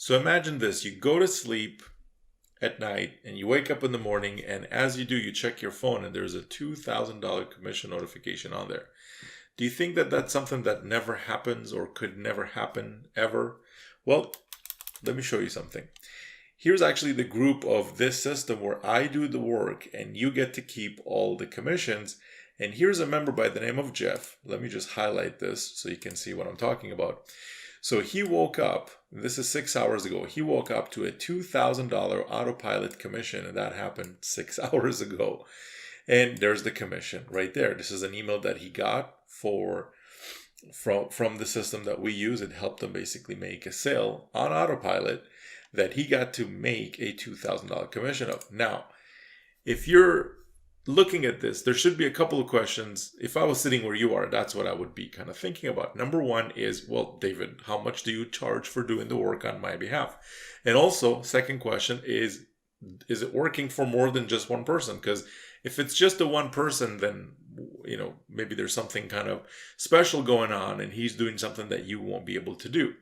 So imagine this, you go to sleep at night and you wake up in the morning, and as you do, you check your phone and there's a $2,000 commission notification on there. Do you think that that's something that never happens or could never happen ever? Well, let me show you something. Here's actually the group of this system where I do the work and you get to keep all the commissions. And here's a member by the name of Jeff. Let me just highlight this so you can see what I'm talking about. So he woke up, this is 6 hours ago, he woke up to a $2,000 autopilot commission, and that happened 6 hours ago. And there's the commission right there. This is an email that he got from the system that we use. It helped him basically make a sale on autopilot that he got to make a $2,000 commission of. Now, if you're looking at this, there should be a couple of questions. If I was sitting where you are, that's what I would be kind of thinking about. Number one is, well, David, how much do you charge for doing the work on my behalf? And also, second question is it working for more than just one person? Because if it's just the one person, then, maybe there's something kind of special going on and he's doing something that you won't be able to do.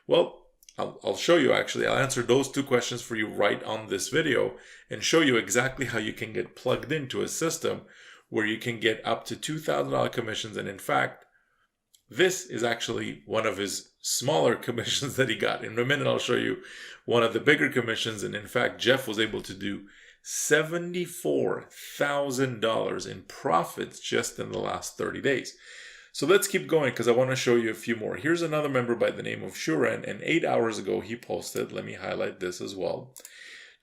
Well, I'll show you actually. I'll answer those two questions for you right on this video and show you exactly how you can get plugged into a system where you can get up to $2,000 commissions. And in fact, this is actually one of his smaller commissions that he got. In a minute, I'll show you one of the bigger commissions. And in fact, Jeff was able to do $74,000 in profits just in the last 30 days. So let's keep going because I want to show you a few more. Here's another member by the name of Shuren, and 8 hours ago he posted, let me highlight this as well.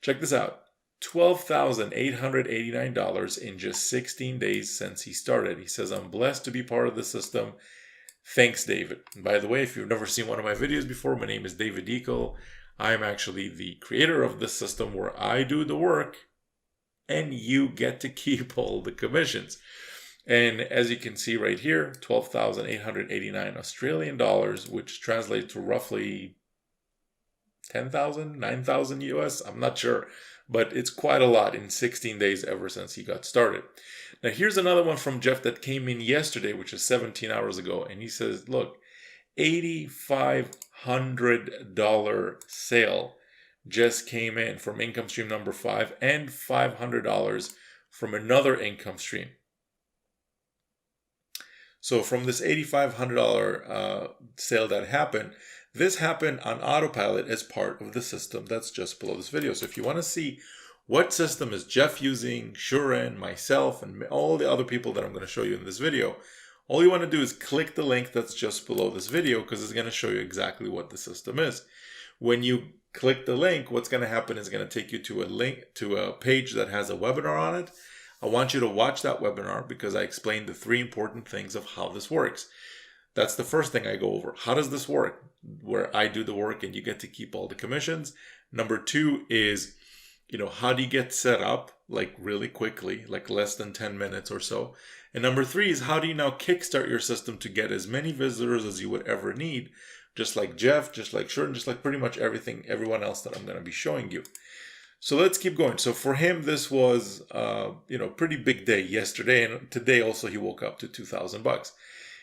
Check this out, $12,889 in just 16 days since he started. He says, I'm blessed to be part of the system. Thanks, David. And by the way, if you've never seen one of my videos before, my name is David Deacle. I'm actually the creator of this system where I do the work and you get to keep all the commissions. And as you can see right here, 12,889 Australian dollars, which translates to roughly 10,000, 9,000 US. I'm not sure, but it's quite a lot in 16 days ever since he got started. Now, here's another one from Jeff that came in yesterday, which is 17 hours ago. And he says, look, $8,500 sale just came in from income stream number 5 and $500 from another income stream. So from this $8,500 sale that happened, this happened on autopilot as part of the system that's just below this video. So if you want to see what system is Jeff using, Shuren, myself, and all the other people that I'm going to show you in this video, all you want to do is click the link that's just below this video because it's going to show you exactly what the system is. When you click the link, what's going to happen is going to take you to a link to a page that has a webinar on it. I want you to watch that webinar because I explained the 3 important things of how this works. That's the first thing I go over. How does this work? Where I do the work and you get to keep all the commissions. Number 2 is, how do you get set up like really quickly, like less than 10 minutes or so? And number 3 is how do you now kickstart your system to get as many visitors as you would ever need, just like Jeff, just like Shuren, just like pretty much everyone else that I'm going to be showing you. So let's keep going. So for him, this was, pretty big day yesterday. And today also he woke up to $2,000.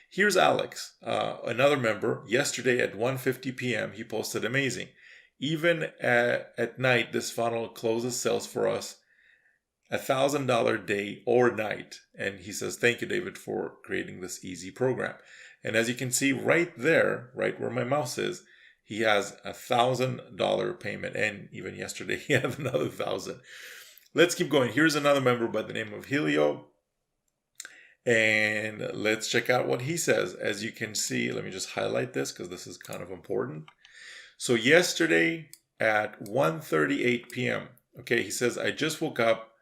Here's Alex, another member. Yesterday at 1:50 p.m., he posted amazing. Even at night, this funnel closes sales for us $1,000 day or night. And he says, thank you, David, for creating this easy program. And as you can see right there, right where my mouse is, he has $1,000 payment, and even yesterday he had another 1,000. Let's keep going. Here's another member by the name of Helio, and let's check out what he says. As you can see, let me just highlight this because this is kind of important. So yesterday at 1:38 p.m., okay, he says, I just woke up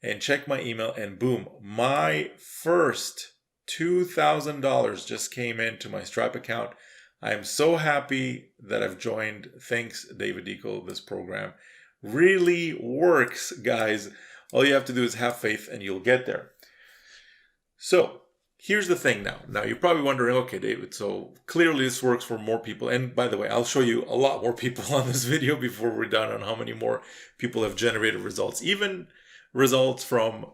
and checked my email, and boom, my first $2,000 just came into my Stripe account. I am so happy that I've joined. Thanks, David Deacle. This program really works, guys. All you have to do is have faith and you'll get there. So here's the thing now. Now you're probably wondering, okay, David, so clearly this works for more people. And by the way, I'll show you a lot more people on this video before we're done on how many more people have generated results. Even results from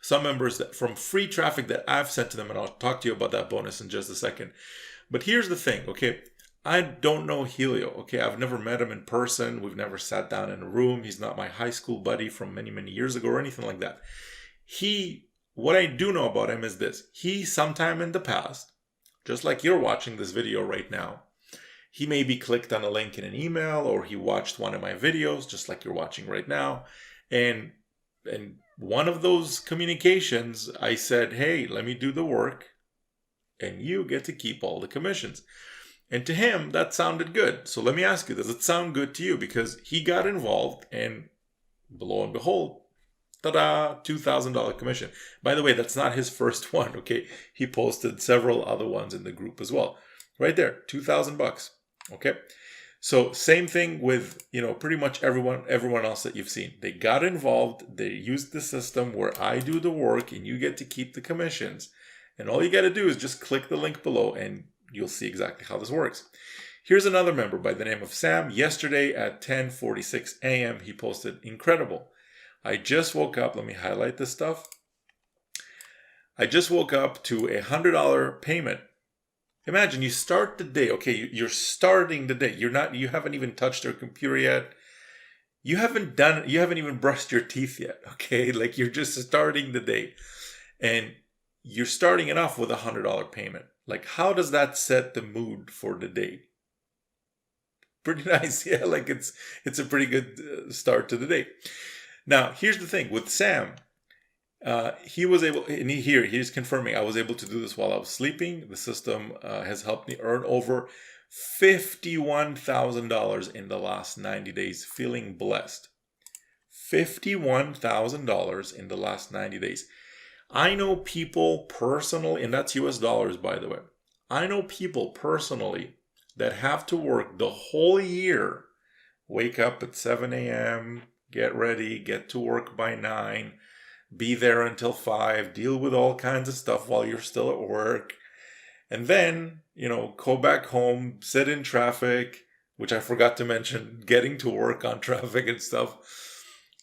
some members from free traffic that I've sent to them. And I'll talk to you about that bonus in just a second. But here's the thing, okay? I don't know Helio. Okay, I've never met him in person. We've never sat down in a room. He's not my high school buddy from many, many years ago or anything like that. What I do know about him is this. He, sometime in the past, just like you're watching this video right now, he maybe clicked on a link in an email, or he watched one of my videos, just like you're watching right now. And one of those communications, I said, hey, let me do the work, and you get to keep all the commissions. And to him, that sounded good. So let me ask you, does it sound good to you? Because he got involved, and lo and behold, ta-da, $2,000 commission. By the way, that's not his first one, okay? He posted several other ones in the group as well. Right there, $2,000, okay? So same thing with, pretty much everyone else that you've seen. They got involved, they used the system where I do the work and you get to keep the commissions. And all you got to do is just click the link below and you'll see exactly how this works. Here's another member by the name of Sam. Yesterday at 10:46 a.m. he posted, incredible. I just woke up. Let me highlight this stuff. I just woke up to a $100 payment. Imagine you start the day. Okay, you're starting the day. You haven't even touched your computer yet. You haven't even brushed your teeth yet. Okay, like you're just starting the day, and you're starting it off with a $100 payment. Like, how does that set the mood for the day? Pretty nice, yeah. Like it's a pretty good start to the day. Now, here's the thing with Sam. He was able, and he's confirming, I was able to do this while I was sleeping. The system has helped me earn over $51,000 in the last 90 days, feeling blessed. $51,000 in the last 90 days. I know people personally, and that's US dollars, by the way. I know people personally that have to work the whole year, wake up at 7 a.m., get ready, get to work by 9, be there until 5, deal with all kinds of stuff while you're still at work, and then, go back home, sit in traffic, which I forgot to mention, getting to work on traffic and stuff.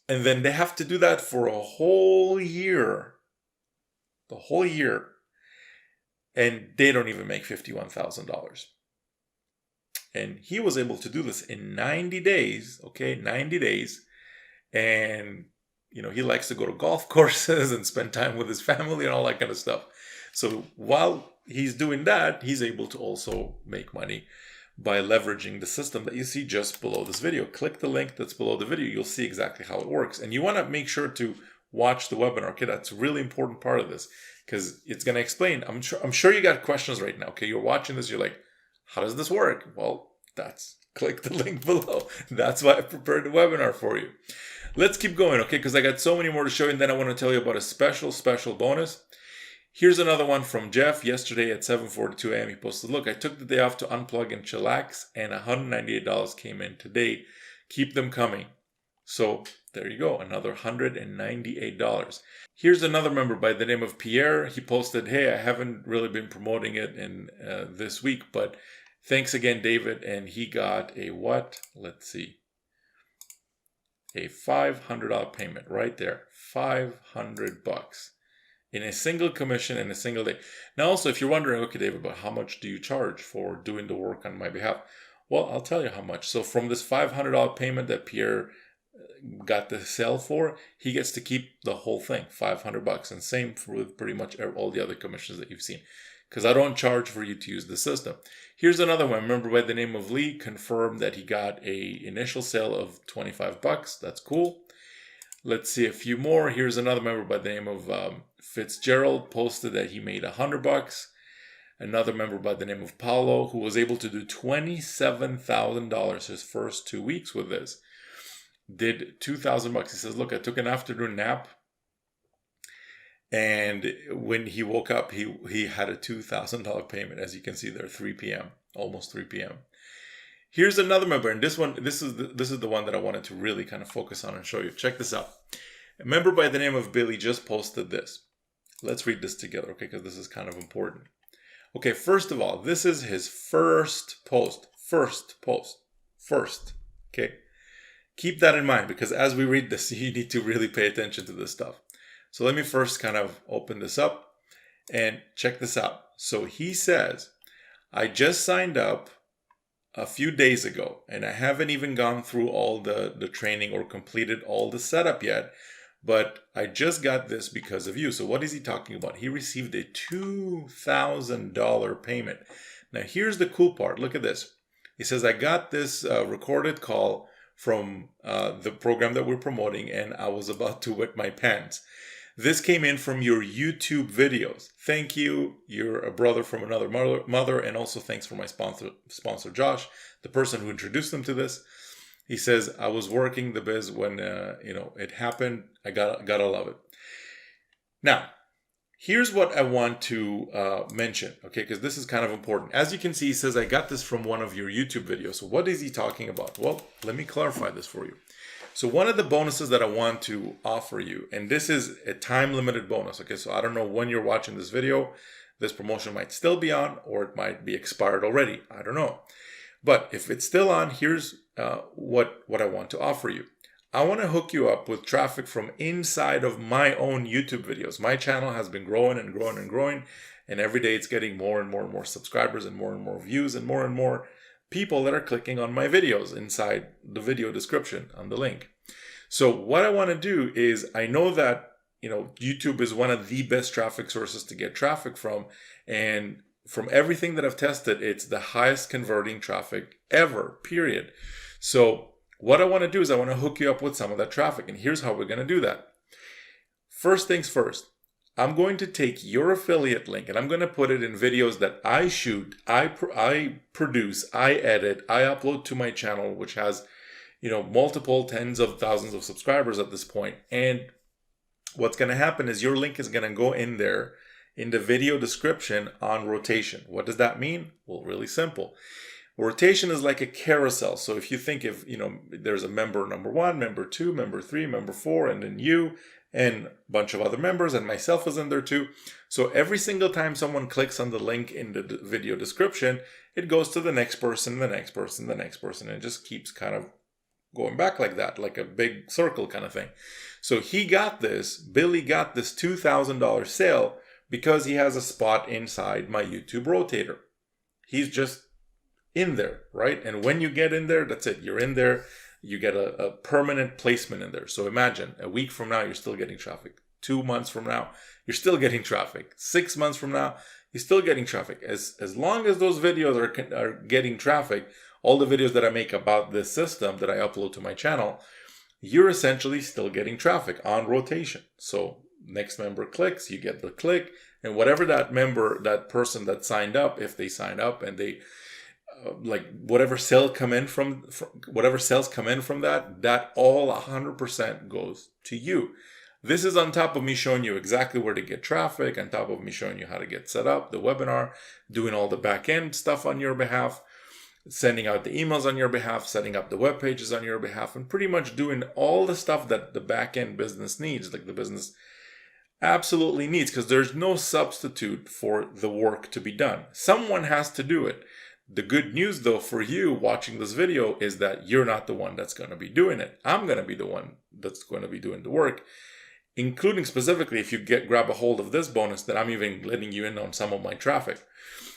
And then they have to do that for a whole year. The whole year. And they don't even make $51,000. And he was able to do this in 90 days, okay, 90 days. And, he likes to go to golf courses and spend time with his family and all that kind of stuff. So while he's doing that, he's able to also make money by leveraging the system that you see just below this video. Click the link that's below the video. You'll see exactly how it works. And you want to make sure to watch the webinar. Okay, that's a really important part of this because it's going to explain. I'm sure you got questions right now. Okay, you're watching this. You're like, how does this work? Well, click the link below. That's why I prepared the webinar for you. Let's keep going, okay, because I got so many more to show you, and then I want to tell you about a special bonus. Here's another one from Jeff. Yesterday at 7:42 a.m. he posted, look, I took the day off to unplug and chillax, and $198 came in today. Keep them coming. So there you go, another $198. Here's another member by the name of Pierre. He posted, hey, I haven't really been promoting it in this week, but thanks again, David. And he got a what? Let's see. A $500 payment right there. $500 in a single commission in a single day. Now, also, if you're wondering, okay, David, but how much do you charge for doing the work on my behalf? Well, I'll tell you how much. So from this $500 payment that Pierre got the sale for, he gets to keep the whole thing, $500. And same with pretty much all the other commissions that you've seen, because I don't charge for you to use the system. Here's another one. Remember, by the name of Lee, confirmed that he got a initial sale of $25. That's cool. Let's see a few more. Here's another member by the name of Fitzgerald, posted that he made $100. Another member by the name of Paulo, who was able to do $27,000 his first 2 weeks with this, did $2,000. He says, look, I took an afternoon nap, and when he woke up, he had a $2,000 payment, as you can see there, 3 p.m., almost 3 p.m. Here's another member, and this is the one that I wanted to really kind of focus on and show you. Check this out. A member by the name of Billy just posted this. Let's read this together, okay, because this is kind of important. Okay, first of all, this is his first post. First, okay? Keep that in mind, because as we read this, you need to really pay attention to this stuff. So let me first kind of open this up and check this out. So he says, I just signed up a few days ago, and I haven't even gone through all the training or completed all the setup yet, but I just got this because of you. So what is he talking about? He received a $2,000 payment. Now here's the cool part. Look at this. He says, I got this recorded call from the program that we're promoting, and I was about to wet my pants. This came in from your YouTube videos. Thank you. You're a brother from another mother, and also thanks for my sponsor Josh, the person who introduced them to this. He says, I was working the biz when it happened. I gotta love it. Now, here's what I want to mention, okay, because this is kind of important. As you can see, he says, I got this from one of your YouTube videos. So what is he talking about? Well, let me clarify this for you. So one of the bonuses that I want to offer you, and this is a time-limited bonus, okay? So I don't know when you're watching this video. This promotion might still be on, or it might be expired already. I don't know. But if it's still on, here's what I want to offer you. I want to hook you up with traffic from inside of my own YouTube videos. My channel has been growing and growing and growing, and every day it's getting more and more subscribers and more views and more people that are clicking on my videos inside the video description on the link. So what I want to do is, I know that YouTube is one of the best traffic sources to get traffic from, and from everything that I've tested, it's the highest converting traffic ever, period. So what I want to do is I want to hook you up with some of that traffic, and here's how we're going to do that. First things first, I'm going to take your affiliate link and I'm going to put it in videos that I shoot, I produce, I edit, I upload to my channel, which has, multiple tens of thousands of subscribers at this point. And what's going to happen is your link is going to go in there in the video description on rotation. What does that mean? Well, really simple. Rotation is like a carousel. So if you think there's a member number 1, member 2, member 3, member 4, and then you, and a bunch of other members, and myself is in there too. So every single time someone clicks on the link in the video description, it goes to the next person, the next person, the next person, and it just keeps kind of going back like that, like a big circle kind of thing. So Billy got this $2,000 sale because he has a spot inside my YouTube rotator. He's just in there, right? And when you get in there, that's it. You're in there. You get a permanent placement in there. So imagine a week from now, you're still getting traffic. 2 months from now, you're still getting traffic. 6 months from now, you're still getting traffic. As long as those videos are getting traffic, all the videos that I make about this system that I upload to my channel, you're essentially still getting traffic on rotation. So next member clicks, you get the click, and whatever that person that signed up, if they sign up and they whatever sales come in from that all 100% goes to you. This is on top of me showing you exactly where to get traffic, on top of me showing you how to get set up, the webinar, doing all the back end stuff on your behalf, sending out the emails on your behalf, setting up the web pages on your behalf, and pretty much doing all the stuff that the back end business needs, like the business absolutely needs, because there's no substitute for the work to be done. Someone has to do it. The good news, though, for you watching this video is that you're not the one that's going to be doing it. I'm going to be the one that's going to be doing the work, including specifically if you grab a hold of this bonus, that I'm even letting you in on some of my traffic.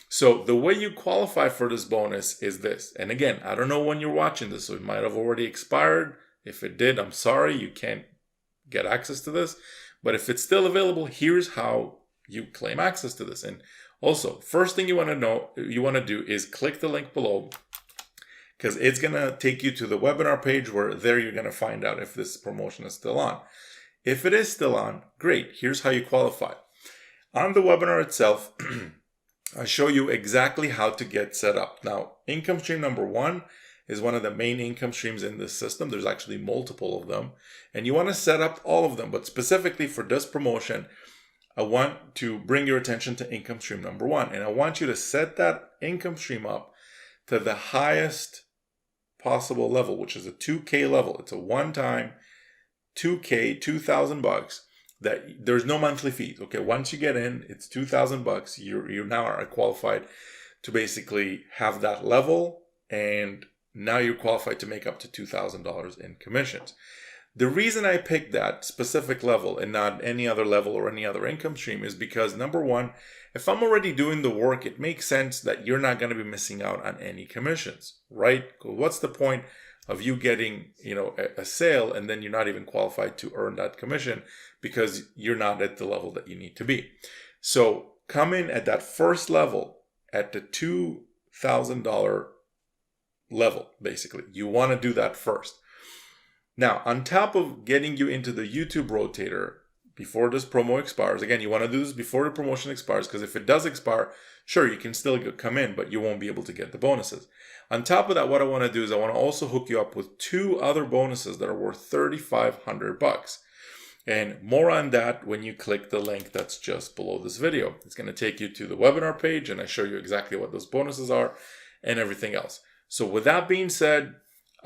So the way you qualify for this bonus is this. And again, I don't know when you're watching this, so it might have already expired. If it did, I'm sorry, you can't get access to this. But if it's still available, here's how you claim access to this. And also, first thing you want to do is click the link below, because it's going to take you to the webinar page where there you're going to find out if this promotion is still on. If it is still on, great. Here's how you qualify. On the webinar itself, I show you exactly how to get set up. Now, income stream number 1 is one of the main income streams in this system. There's actually multiple of them, and you want to set up all of them. But specifically for this promotion, I want to bring your attention to income stream number 1, and I want you to set that income stream up to the highest possible level, which is a 2K level. It's a one-time 2K, $2,000. That there's no monthly fees. Okay, once you get in, it's $2,000. You now are qualified to basically have that level, and now you're qualified to make up to $2,000 in commissions. The reason I picked that specific level and not any other level or any other income stream is because, number one, if I'm already doing the work, it makes sense that you're not going to be missing out on any commissions, right? What's the point of you getting, a sale and then you're not even qualified to earn that commission because you're not at the level that you need to be? So come in at that first level at the $2,000 level, basically. You want to do that first. Now, on top of getting you into the YouTube rotator before this promo expires, again, you want to do this before the promotion expires, because if it does expire, sure, you can still come in, but you won't be able to get the bonuses. On top of that, what I want to do is I want to also hook you up with 2 other bonuses that are worth $3,500. And more on that when you click the link that's just below this video. It's going to take you to the webinar page, and I show you exactly what those bonuses are and everything else. So with that being said,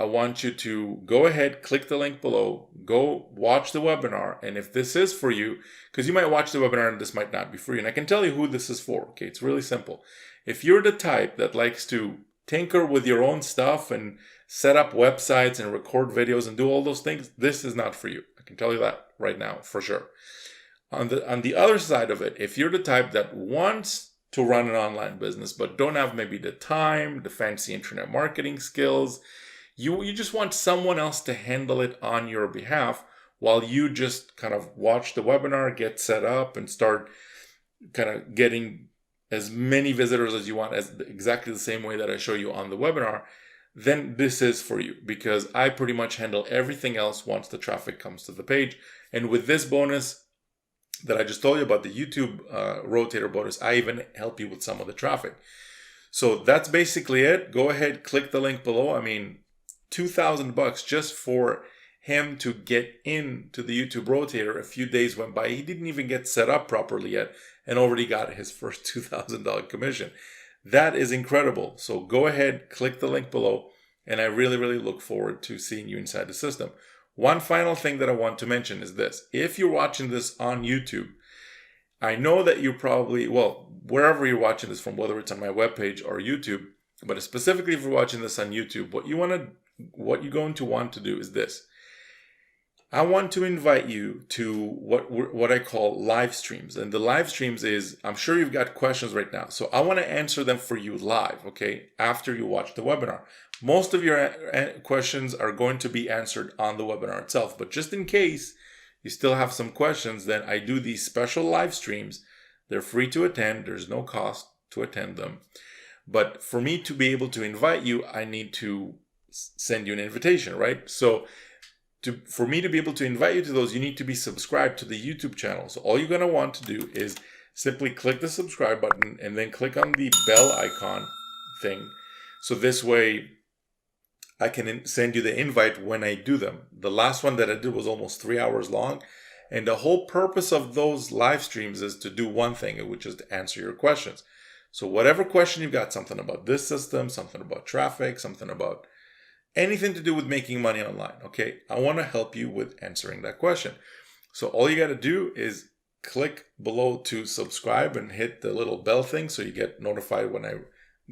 I want you to go ahead, click the link below, go watch the webinar. And if this is for you, because you might watch the webinar and this might not be for you, and I can tell you who this is for, okay? It's really simple. If you're the type that likes to tinker with your own stuff and set up websites and record videos and do all those things, this is not for you. I can tell you that right now for sure. On the other side of it, if you're the type that wants to run an online business but don't have maybe the time, the fancy internet marketing skills, you just want someone else to handle it on your behalf while you just kind of watch the webinar, get set up, and start kind of getting as many visitors as you want, as exactly the same way that I show you on the webinar, then this is for you, because I pretty much handle everything else once the traffic comes to the page. And with this bonus that I just told you about, the YouTube rotator bonus, I even help you with some of the traffic. So that's basically it. Go ahead, click the link below. I mean, $2,000 just for him to get into the YouTube rotator. A few days went by. He didn't even get set up properly yet and already got his first $2,000 commission. That is incredible. So go ahead, click the link below, and I really, really look forward to seeing you inside the system. One final thing that I want to mention is this. If you're watching this on YouTube, I know that you probably, wherever you're watching this from, whether it's on my webpage or YouTube, but specifically if you're watching this on YouTube, what you're going to want to do is this. I want to invite you to what I call live streams. And the live streams is, I'm sure you've got questions right now. So I want to answer them for you live, okay, after you watch the webinar. Most of your questions are going to be answered on the webinar itself. But just in case you still have some questions, then I do these special live streams. They're free to attend. There's no cost to attend them. But for me to be able to invite you, I need to send you an invitation, right? So for me to be able to invite you to those, you need to be subscribed to the YouTube channel. So all you're going to want to do is simply click the subscribe button and then click on the bell icon thing. So this way I can send you the invite when I do them. The last one that I did was almost 3 hours long. And the whole purpose of those live streams is to do one thing, which is to answer your questions. So whatever question you've got, something about this system, something about traffic, something about anything to do with making money online, okay? I want to help you with answering that question. So all you got to do is click below to subscribe and hit the little bell thing so you get notified when I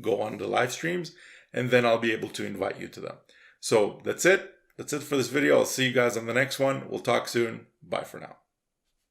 go on the live streams, and then I'll be able to invite you to them. So that's it. That's it for this video. I'll see you guys on the next one. We'll talk soon. Bye for now.